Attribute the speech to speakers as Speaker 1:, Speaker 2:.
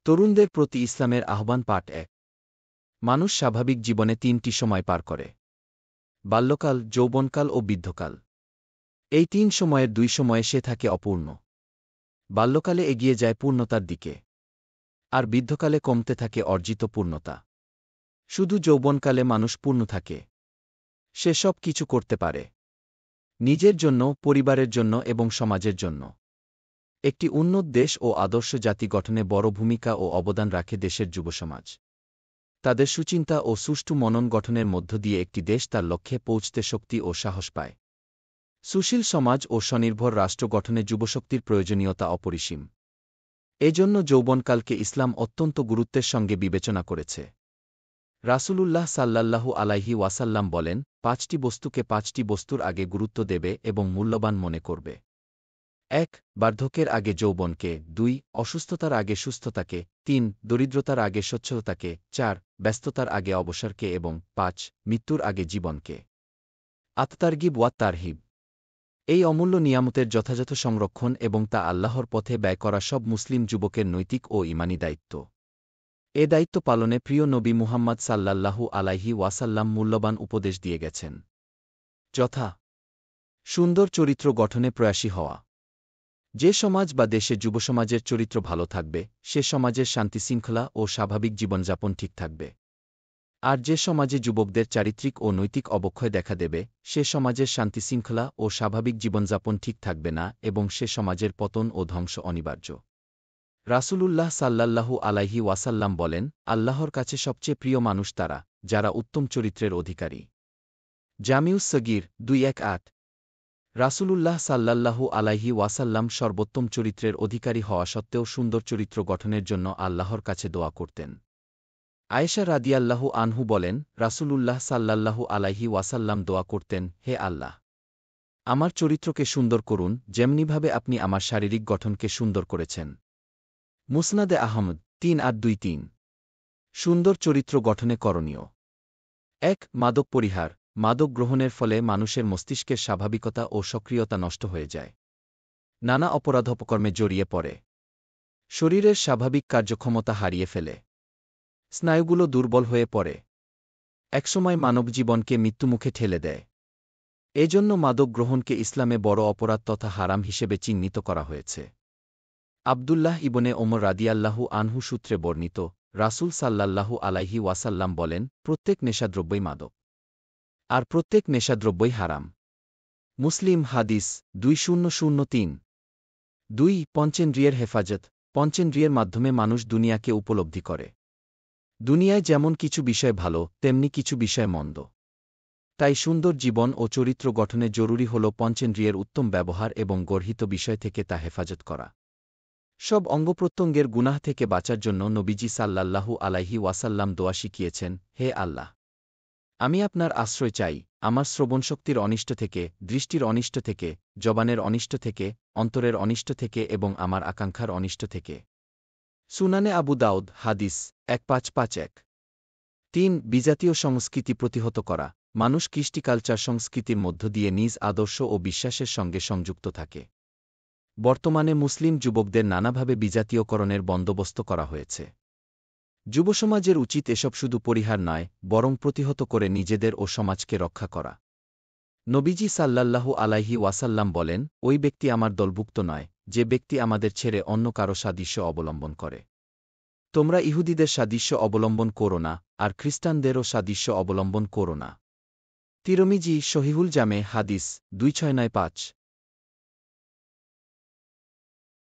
Speaker 1: তরুণদের প্রতি ইসলামের আহ্বান পাঠ ১। মানুষ স্বাভাবিক জীবনে ৩টি সময় পার করে: বাল্যকাল, যৌবনকাল ও বৃদ্ধকাল। এই ৩ সময়ের ২ সময়ে সে থাকে অপূর্ণ। বাল্যকালে এগিয়ে যায় পূর্ণতার দিকে, আর বৃদ্ধকালে কমতে থাকে অর্জিত পূর্ণতা। শুধু যৌবনকালে মানুষ পূর্ণ থাকে। সে সব কিছু করতে পারে, নিজের জন্য, পরিবারের জন্য এবং সমাজের জন্য। একটি উন্নত দেশ ও আদর্শ জাতি গঠনে বড় ভূমিকা ও অবদান রাখে দেশের যুবসমাজ। তাদের সুচিন্তা ও সুষ্ঠু মনন গঠনের মধ্য দিয়ে একটি দেশ তার লক্ষ্যে পৌঁছতে শক্তি ও সাহস পায়। সুশীল সমাজ ও স্বনির্ভর রাষ্ট্র গঠনে যুবশক্তির প্রয়োজনীয়তা অপরিসীম। এজন্য যৌবনকালকে ইসলাম অত্যন্ত গুরুত্বের সঙ্গে বিবেচনা করেছে। রাসূলুল্লাহ সাল্লাল্লাহু আলাইহি ওয়াসাল্লাম বলেন, ৫টি বস্তুকে ৫টি বস্তুর আগে গুরুত্ব দেবে এবং মূল্যবান মনে করবে। ১. বার্ধক্যের আগে যৌবনকে। ২. অসুস্থতার আগে সুস্থতাকে। ৩. দরিদ্রতার আগে সচ্ছলতাকে। ৪. ব্যস্ততার আগে অবসরকে এবং ৫. মৃত্যুর আগে জীবনকে। আত-তারগিব ওয়াত তারহিব। এই অমূল্য নিয়ামতের যথাযথ সংরক্ষণ এবং তা আল্লাহর পথে ব্যয় করা সব মুসলিম যুবকের নৈতিক ও ঈমানী দায়িত্ব। এ দায়িত্ব পালনে প্রিয় নবী মুহাম্মদ সাল্লাল্লাহু আলাইহি ওয়াসাল্লাম মূল্যবান উপদেশ দিয়ে গেছেন, যথা: সুন্দর চরিত্র গঠনে প্রয়াসী হওয়া। যে সমাজ বা দেশে যুবসমাজের চরিত্র ভালো থাকবে, সে সমাজের শান্তিশৃঙ্খলা ও স্বাভাবিক জীবনযাপন ঠিক থাকবে। আর যে সমাজে যুবকদের চারিত্রিক ও নৈতিক অবক্ষয় দেখা দেবে, সে সমাজের শান্তিশৃঙ্খলা ও স্বাভাবিক জীবনযাপন ঠিক থাকবে না এবং সে সমাজের পতন ও ধ্বংস অনিবার্য। রাসূলুল্লাহ সাল্লাল্লাহু আলাইহি ওয়াসাল্লাম বলেন, আল্লাহর কাছে সবচেয়ে প্রিয় মানুষ তারা, যারা উত্তম চরিত্রের অধিকারী। জামিউস সগীর ২১৮। রাসূলুল্লাহ সাল্লাল্লাহু আলাইহি ওয়াসাল্লাম সর্বোত্তম চরিত্রের অধিকারী হওয়া সত্ত্বেও সুন্দর চরিত্র গঠনের জন্য আল্লাহর কাছে দোয়া করতেন। আয়েশা রাদিয়াল্লাহু আনহু বলেন, রাসূলুল্লাহ সাল্লাল্লাহু আলাইহি ওয়াসাল্লাম দোয়া করতেন, হে আল্লাহ, আমার চরিত্রকে সুন্দর করুন, যেমনিভাবে আপনি আমার শারীরিক গঠনকে সুন্দর করেছেন। মুসনাদে আহমদ ৩৮২৩। সুন্দর চরিত্র গঠনে করণীয়: ১. মাদক পরিহার। মাদক গ্রহণের ফলে মানুষের মস্তিষ্কের স্বাভাবিকতা ও সক্রিয়তা নষ্ট হয়ে যায়। নানা অপরাধ-অপকর্মে জড়িয়ে পড়ে। শরীরের স্বাভাবিক কার্যক্ষমতা হারিয়ে ফেলে। স্নায়ুগুলো দুর্বল হয়ে পড়ে। একসময় মানবজীবনকে মৃত্যুমুখে ঠেলে দেয়। এজন্য মাদক গ্রহণকে ইসলামে বড় অপরাধ তথা হারাম হিসেবে চিহ্নিত করা হয়েছে। আবদুল্লাহ ইবনে ওমর রাদিয়াল্লাহু আনহু সূত্রে বর্ণিত, রাসূল সাল্লাল্লাহু আলাইহি ওয়াসাল্লাম বলেন, প্রত্যেক নেশাদ্রব্যই মাদক, আর প্রত্যেক নেশাদ্রব্যই হারাম। মুসলিম হাদিস ২০০৩। ২. পঞ্চেন্দ্রিয়ের হেফাজত। পঞ্চেন্দ্রিয়ের মাধ্যমে মানুষ দুনিয়াকে উপলব্ধি করে। দুনিয়ায় যেমন কিছু বিষয় ভালো, তেমনি কিছু বিষয় মন্দ। তাই সুন্দর জীবন ও চরিত্র গঠনে জরুরি হল পঞ্চেন্দ্রিয়ের উত্তম ব্যবহার এবং গর্হিত বিষয় থেকে তা হেফাজত করা। সব অঙ্গপ্রত্যঙ্গের গুনাহ থেকে বাঁচার জন্য নবীজি সাল্লাল্লাহু আলাইহি ওয়াসাল্লাম দোয়া শিখিয়েছেন, হে আল্লাহ, আমি আপনার আশ্রয় চাই আমার শ্রবণশক্তির অনিষ্ট থেকে, দৃষ্টির অনিষ্ট থেকে, জবানের অনিষ্ট থেকে, অন্তরের অনিষ্ট থেকে এবং আমার আকাঙ্ক্ষার অনিষ্ট থেকে। সুনানে আবু দাউদ হাদিস ১৫৫১। ৩. বিজাতীয় সংস্কৃতি প্রতিহত করা। মানুষ কৃষ্টি কালচার সংস্কৃতির মধ্য দিয়ে নিজ আদর্শ ও বিশ্বাসের সঙ্গে সংযুক্ত থাকে। বর্তমানে মুসলিম যুবকদের নানাভাবে বিজাতীয়করণের বন্দোবস্ত করা হয়েছে। যুবসমাজের উচিত এসব শুধু পরিহার নয়, বরং প্রতিহত করে নিজেদের ও সমাজকে রক্ষা করা। নবীজি সাল্লাল্লাহু আলাইহি ওয়াসাল্লাম বলেন, ওই ব্যক্তি আমার দলভুক্ত নয়, যে ব্যক্তি আমাদের ছেড়ে অন্য কারো সাদৃশ্য অবলম্বন করে। তোমরা ইহুদিদের সাদৃশ্য অবলম্বন করো না, আর খ্রিস্টানদেরও সাদৃশ্য অবলম্বন করো না। তিরমিজি সহিহুল জামে হাদিস ২৬৯৫।